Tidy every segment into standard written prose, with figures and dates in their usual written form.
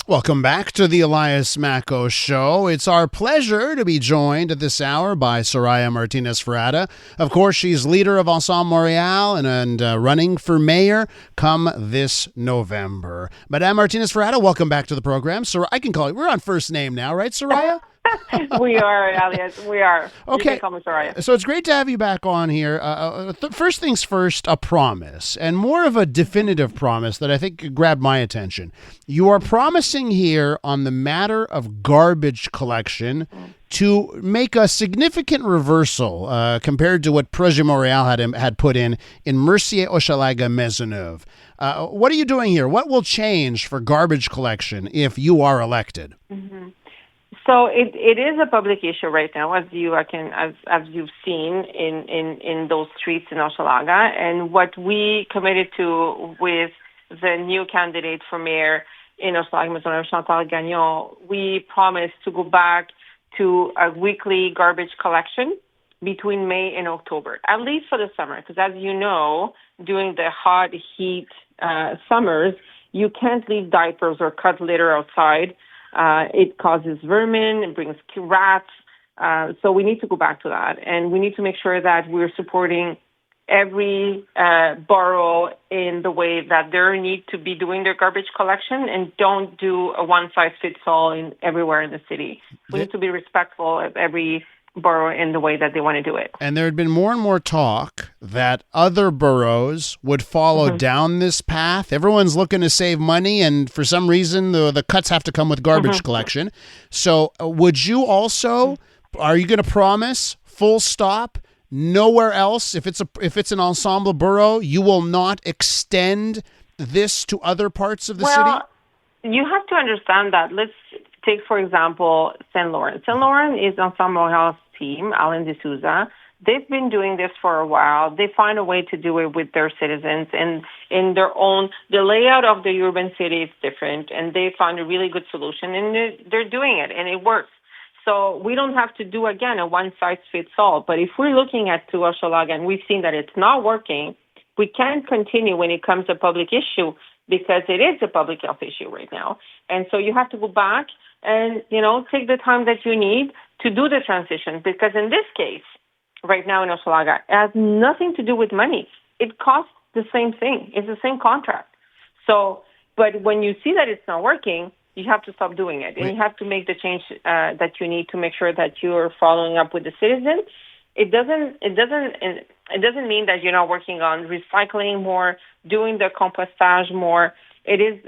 Welcome back to the Elias Macco Show. It's our pleasure to be joined at this hour by Soraya Martinez Ferrada. Of course, she's leader of Ensemble Montréal and running for mayor come this November. Madame Martinez Ferrada, welcome back to the program. I can call you. We're on first name now, right, Soraya? We are, Elias. We are. Okay. You can call me Soraya. So it's great to have you back on here. First things first, a promise, and more of a definitive promise that I think grabbed my attention. You are promising here on the matter of garbage collection to make a significant reversal compared to what Projet Montréal had put in Mercier, Hochelaga, Maisonneuve. What are you doing here? What will change for garbage collection if you are elected? Mm-hmm. So it is a public issue right now, as you've seen in those streets in Hochelaga. And what we committed to with the new candidate for mayor in Hochelaga, Maisonneuve, Chantal Gagnon, we promised to go back to a weekly garbage collection between May and October, at least for the summer. Because as you know, during the hot heat summers, you can't leave diapers or cut litter outside. It causes vermin, it brings rats. So we need to go back to that. And we need to make sure that we're supporting every borough in the way that they need to be doing their garbage collection and don't do a one-size-fits-all everywhere in the city. We need to be respectful of every borough in the way that they want to do it. And there had been more and more talk that other boroughs would follow down this path. Everyone's looking to save money, and for some reason, the cuts have to come with garbage collection. So would you also, are you going to promise, full stop, nowhere else, if it's an ensemble borough, you will not extend this to other parts of the city? You have to understand that. Let's take, for example, Saint Laurent. Saint Laurent is Ensemble Montréal's team, Alain de Souza. They've been doing this for a while. They find a way to do it with their citizens and in their own, the layout of the urban city is different, and they found a really good solution, and they're doing it, and it works. So we don't have to do, again, a one-size-fits-all. But if we're looking at Hochelaga and we've seen that it's not working, we can't continue when it comes to public issue because it is a public health issue right now. And so you have to go back and, take the time that you need to do the transition. Because in this case, right now in Hochelaga, it has nothing to do with money. It costs the same thing. It's the same contract. So, but when you see that it's not working, you have to stop doing it. And you have to make the change that you need to make sure that you're following up with the citizens. It doesn't mean that you're not working on recycling more, doing the compostage more. It is,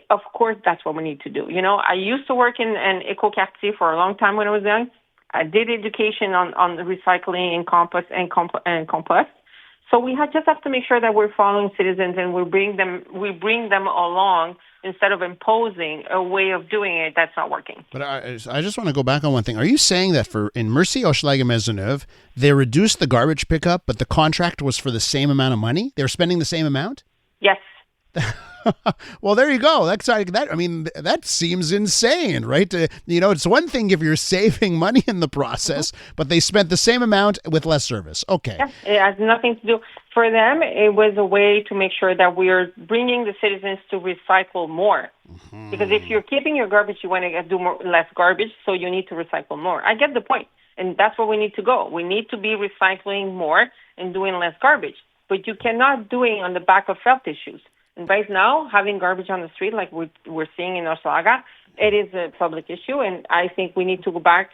of course, that's what we need to do. I used to work in an eco-quartier for a long time when I was young. I did education on the recycling and compost and compost. So we just have to make sure that we're following citizens and we bring them along instead of imposing a way of doing it that's not working. But I just want to go back on one thing. Are you saying that in Mercier, Hochelaga, Maisonneuve, they reduced the garbage pickup, but the contract was for the same amount of money? They were spending the same amount? Yes. Well, there you go. That seems insane, right? It's one thing if you're saving money in the process, but they spent the same amount with less service. Okay. Yeah, it has nothing to do. For them, it was a way to make sure that we're bringing the citizens to recycle more. Mm-hmm. Because if you're keeping your garbage, you want to do less garbage, so you need to recycle more. I get the point, and that's where we need to go. We need to be recycling more and doing less garbage. But you cannot do it on the back of health issues. And right now, having garbage on the street like we're seeing in Hochelaga, it is a public issue, and I think we need to go back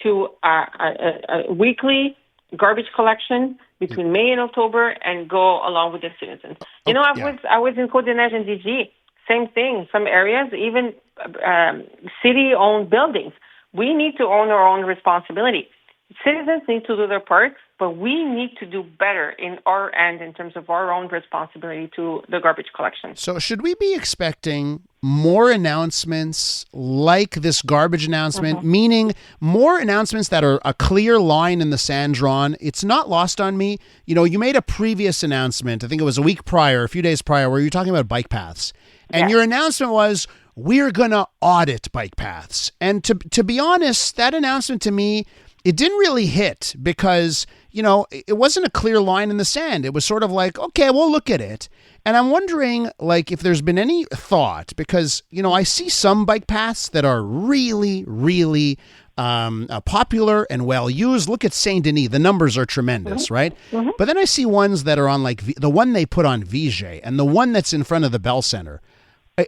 to a weekly garbage collection between May and October and go along with the citizens. I was in Côte-des-Neiges and DG, same thing. Some areas, even city-owned buildings, we need to own our own responsibility. Citizens need to do their part, but we need to do better in our end in terms of our own responsibility to the garbage collection. So should we be expecting more announcements like this garbage announcement, meaning more announcements that are a clear line in the sand drawn? It's not lost on me. You made a previous announcement, I think it was a few days prior, where you were talking about bike paths. And your announcement was, we're going to audit bike paths. And to be honest, that announcement to me, it didn't really hit because it wasn't a clear line in the sand. It was sort of like, okay, we'll look at it. And I'm wondering, like, if there's been any thought, because, I see some bike paths that are really, really popular and well used. Look at Saint Denis. The numbers are tremendous, right? Mm-hmm. But then I see ones that are on, like, the one they put on Viger and the one that's in front of the Bell Center.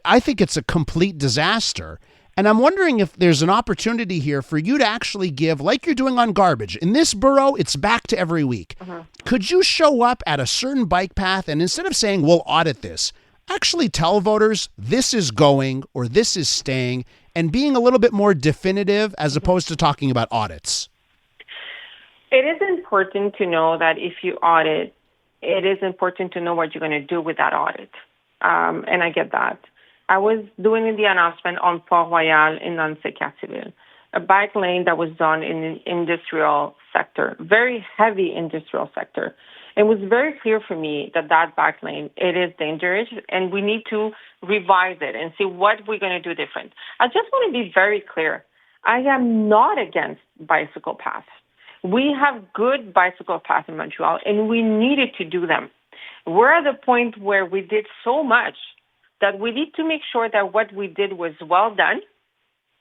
I think it's a complete disaster. And I'm wondering if there's an opportunity here for you to actually give, like you're doing on garbage. In this borough, it's back to every week. Uh-huh. Could you show up at a certain bike path and instead of saying, we'll audit this, actually tell voters this is going or this is staying, and being a little bit more definitive as opposed to talking about audits? It is important to know that if you audit, it is important to know what you're going to do with that audit. And I get that. I was doing the announcement on Port-Royal in Nancy-Cartierville, a bike lane that was done in an industrial sector, very heavy industrial sector. It was very clear for me that bike lane, it is dangerous, and we need to revise it and see what we're going to do different. I just want to be very clear. I am not against bicycle paths. We have good bicycle paths in Montreal, and we needed to do them. We're at the point where we did so much that we need to make sure that what we did was well done,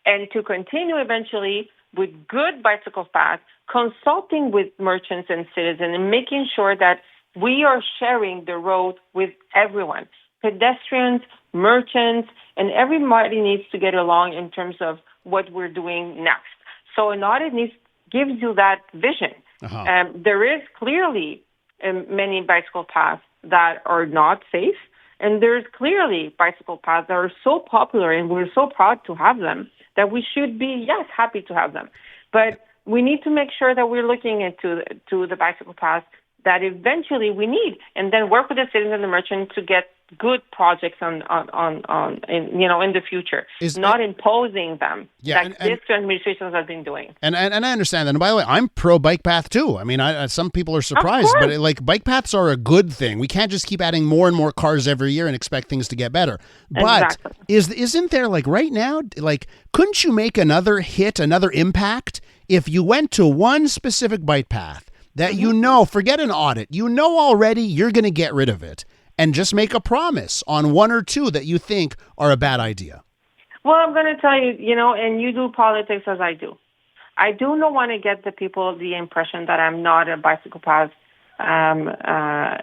and to continue eventually with good bicycle paths, consulting with merchants and citizens, and making sure that we are sharing the road with everyone, pedestrians, merchants, and everybody needs to get along in terms of what we're doing next. So an audit gives you that vision. Uh-huh. There is clearly many bicycle paths that are not safe. And there's clearly bicycle paths that are so popular, and we're so proud to have them, that we should be, yes, happy to have them. But we need to make sure that we're looking into the bicycle paths that eventually we need, and then work with the citizens and the merchants to get good projects in the future, not imposing them like this administration has been doing. And I understand that. And by the way, I'm pro bike path too. I mean, some people are surprised, but bike paths are a good thing. We can't just keep adding more and more cars every year and expect things to get better. But isn't there, like, right now, like, couldn't you make another impact if you went to one specific bike path that forget an audit, already you're going to get rid of it, and just make a promise on one or two that you think are a bad idea? Well, I'm going to tell you, and you do politics as I do. I do not want to get the people the impression that I'm not a bicycle path. I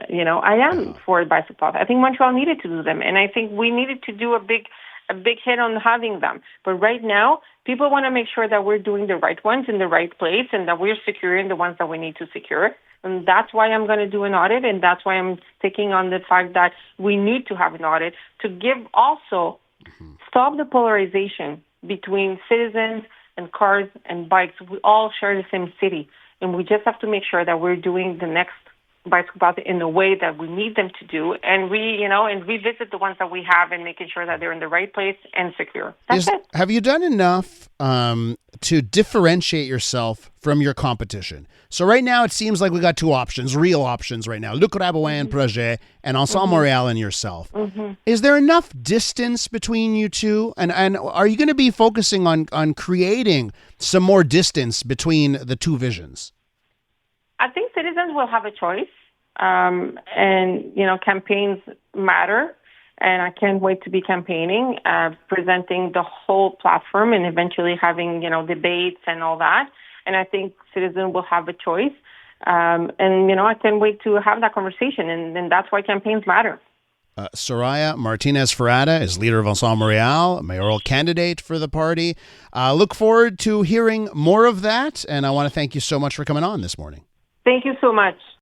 am for a bicycle path. I think Montreal needed to do them, and I think we needed to do a big hit on having them. But right now, people want to make sure that we're doing the right ones in the right place and that we're securing the ones that we need to secure. And that's why I'm going to do an audit, and that's why I'm sticking on the fact that we need to have an audit to give also stop the polarization between citizens and cars and bikes. We all share the same city, and we just have to make sure that we're doing the next bicycle path in the way that we need them to do, and revisit the ones that we have and making sure that they're in the right place and secure. That's it. Have you done enough to differentiate yourself from your competition? So right now it seems like we got two options, real options right now. Le Crabouin Projet and Ensemble Montréal and yourself. Mm-hmm. Is there enough distance between you two? And are you going to be focusing on creating some more distance between the two visions? I think citizens will have a choice, and campaigns matter, and I can't wait to be campaigning, presenting the whole platform, and eventually having debates and all that. And I think citizens will have a choice, and I can't wait to have that conversation, and that's why campaigns matter. Soraya Martinez Ferrada is leader of Ensemble Montréal, mayoral candidate for the party. Look forward to hearing more of that, and I want to thank you so much for coming on this morning. Thank you so much.